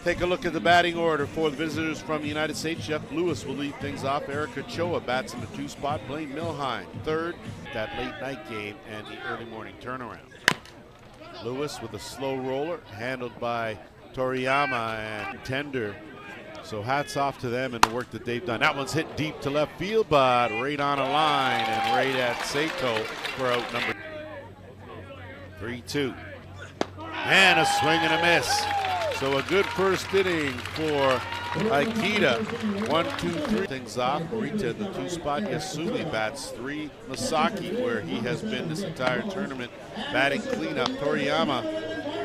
Take a look at the batting order for the visitors from the United States. Jeff Lewis will lead things off. Erica Choa bats in the 2 spot. Blaine Milheim third. That late night game and the early morning turnaround. Lewis with a slow roller handled by Toriyama and Tender. So hats off to them and the work that they've done. That one's hit deep to left field, but right on a line and right at Sato for out number 3-2. And a swing and a miss. So a good first inning for Aikida. 1-2-3. Things off. Morita in the 2 spot. Yasumi bats 3. Masaki, where he has been this entire tournament, batting cleanup. Toriyama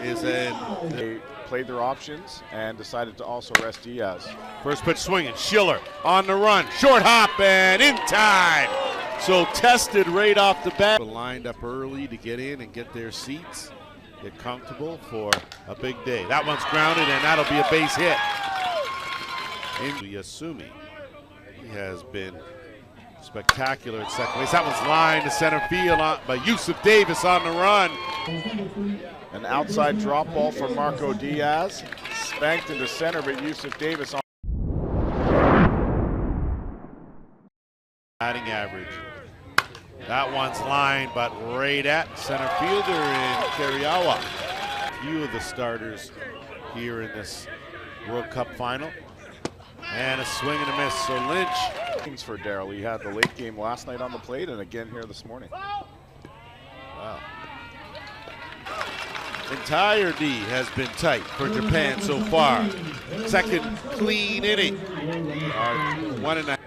is in. They played their options and decided to also rest Diaz. First pitch swinging. Schiller on the run. Short hop and in time. So tested right off the bat. Lined up early to get in and get their seats. Get comfortable for a big day. That one's grounded and that'll be a base hit. Into Yasumi. He has been spectacular at second base. That one's lined to center field by Yusuf Davis on the run. An outside drop ball from Marco Diaz. Spanked into center, but Yusuf Davis on. Batting average. That one's lined, but right at center fielder in Kariawa. Few of the starters here in this World Cup final. And a swing and a miss. So Lynch. Things for Daryl. He had the late game last night on the plate and again here this morning. Wow. Entirety has been tight for Japan so far. Second clean inning. 1.5.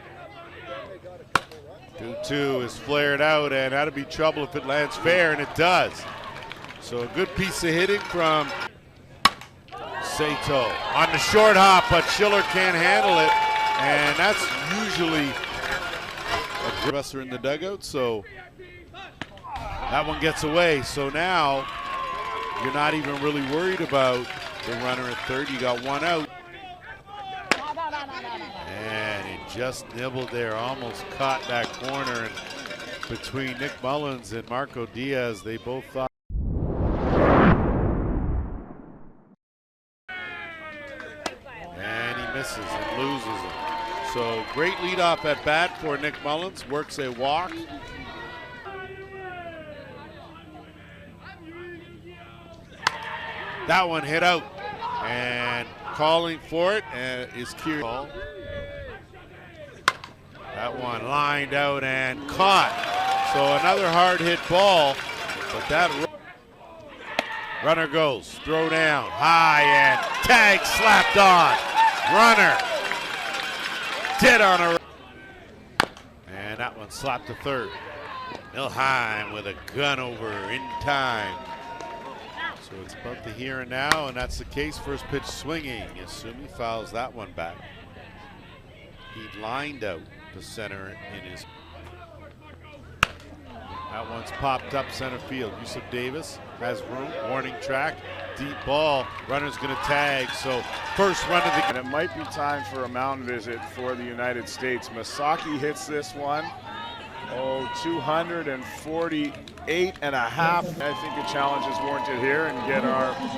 2-2 is flared out, and that'll be trouble if it lands fair, and it does. So a good piece of hitting from Sato on the short hop, but Schiller can't handle it, and that's usually a aggressor in the dugout, so that one gets away. So now you're not even really worried about the runner at third. You got one out. And it just nibbled there, almost caught that corner. And between Nick Mullins and Marco Diaz, they both thought. And he misses and loses it. So great leadoff at bat for Nick Mullins, works a walk. That one hit out, and calling for it is Kieran. That one lined out and caught. So another hard hit ball, but that runner goes, throw down, high, and tag slapped on. Runner did on a, and that one slapped to third. Milheim with a gun over in time. So it's about the here and now, and that's the case. First pitch swinging. Yasumi fouls that one back. He lined out to center in his. That one's popped up center field. Yusuf Davis has room. Warning track. Deep ball. Runner's going to tag. So first run of the. And it might be time for a mound visit for the United States. Masaki hits this one. 248 and a half. I think a challenge is warranted here, and get our field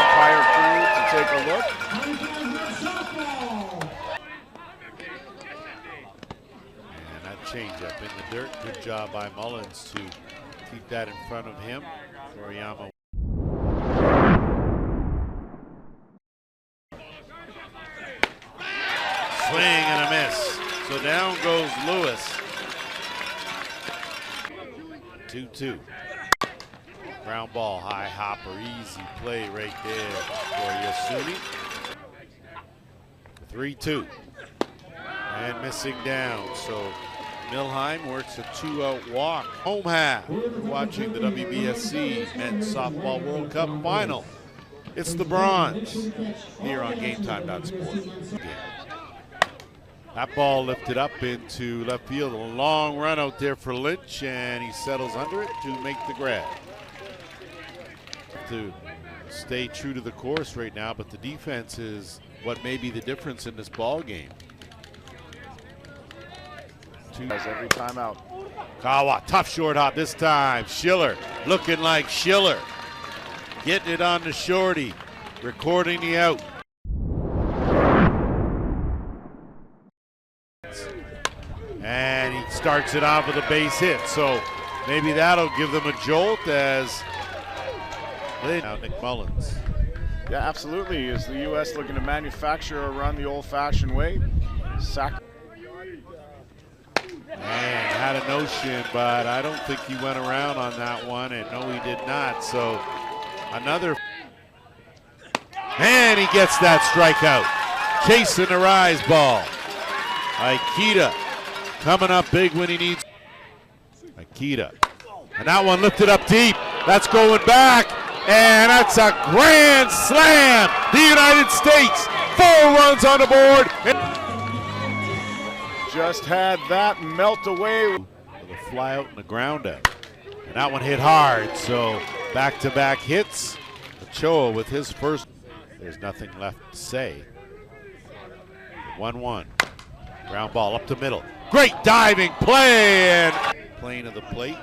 umpire crew to take a look. And that changeup in the dirt. Good job by Mullins to keep that in front of him. Toriyama. Swing and a miss. So down goes Lewis. 2-2. Ground ball, high hopper, easy play right there for Yasumi. 3-2. And missing down. So Milheim works a 2-out walk. Home half. We're watching the WBSC Men's Softball World Cup Final. It's the bronze here on GameTime.sport. That ball lifted up into left field. A long run out there for Lynch, and he settles under it to make the grab. To stay true to the course right now, but the defense is what may be the difference in this ball game. Every time out. Kawa, tough short hop this time. Schiller looking like Schiller. Getting it on the shorty. recording the out. And he starts it off with a base hit, so maybe that'll give them a jolt as now Nick Mullins. Yeah, absolutely. Is the U.S. looking to manufacture a run the old-fashioned way? Sack. And had a notion, but I don't think he went around on that one, and no, he did not. So another, and he gets that strikeout. Chasing the rise ball. Ikeda coming up big when he needs. Ikeda, and that one lifted up deep. That's going back, and that's a grand slam. The United States, 4 runs on the board. Just had that melt away. With a fly out and a ground out. And that one hit hard, so back-to-back hits. Ochoa with his first. There's nothing left to say. 1-1. Ground ball up the middle. Great diving play and plane of the plate.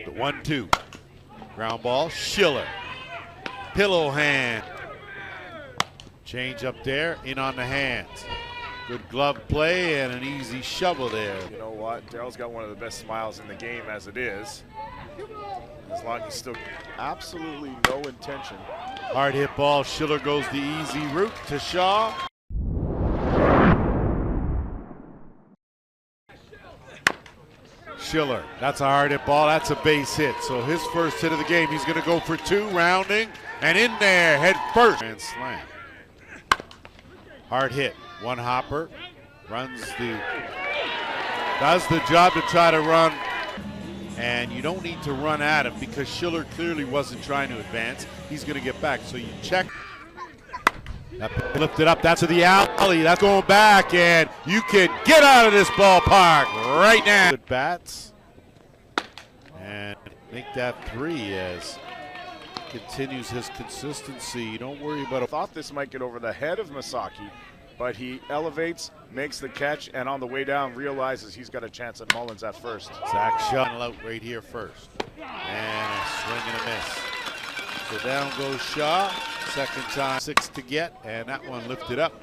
The 1-2. Ground ball, Schiller. Pillow hand. Change up there, in on the hands. Good glove play and an easy shovel there. You know what? Daryl's got one of the best smiles in the game as it is. As long as he's still absolutely no intention. Hard hit ball. Schiller goes the easy route to Shaw. Schiller, that's a hard hit ball. That's a base hit. So his first hit of the game, he's going to go for 2, rounding and in there, head first. And slam. Hard hit. One hopper, does the job to try to run, and you don't need to run at him because Schiller clearly wasn't trying to advance. He's going to get back, so you check. That lifted up, that's to the alley, that's going back, and you can get out of this ballpark right now. Good bats, and make that 3 as continues his consistency. Don't worry about it. Thought this might get over the head of Masaki, but he elevates, makes the catch, and on the way down realizes he's got a chance at Mullins at first. Zach Shaw out right here first. And a swing and a miss. So down goes Shaw. Second time, 6 to get, and that one lifted up.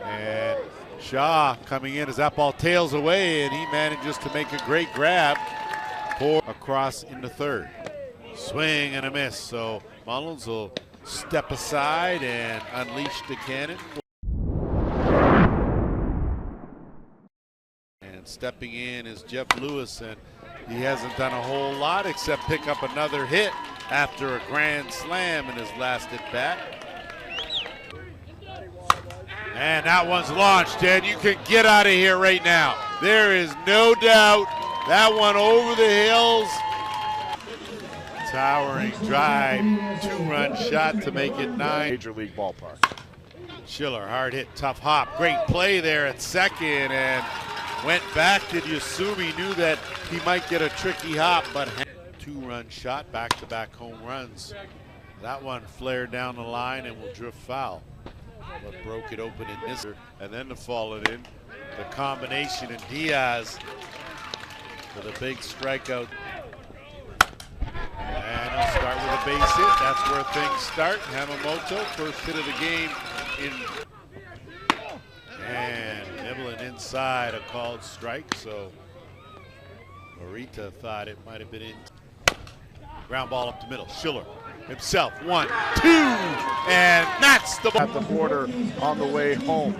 And Shaw coming in as that ball tails away, and he manages to make a great grab. Pour across into third. Swing and a miss. So Mullins will step aside and unleash the cannon. Stepping in is Jeff Lewis, and he hasn't done a whole lot except pick up another hit after a grand slam in his last at bat. And that one's launched, and you can get out of here right now. There is no doubt that one over the hills. Towering drive, 2-run shot to make it 9. Major League ballpark. Schiller, hard hit, tough hop. Great play there at second, and went back. Did you assume he knew that he might get a tricky hop, but 2-run shot, back-to-back home runs. That one flared down the line and will drift foul. But broke it open in this, and then to fall it in. The combination in Diaz for the big strikeout. And he'll start with a base hit. That's where things start. Hamamoto, first hit of the game in. And nibbling inside, a called strike, so Morita thought it might have been in. Ground ball up the middle. Schiller himself, 1, 2, and that's the at the border on the way home.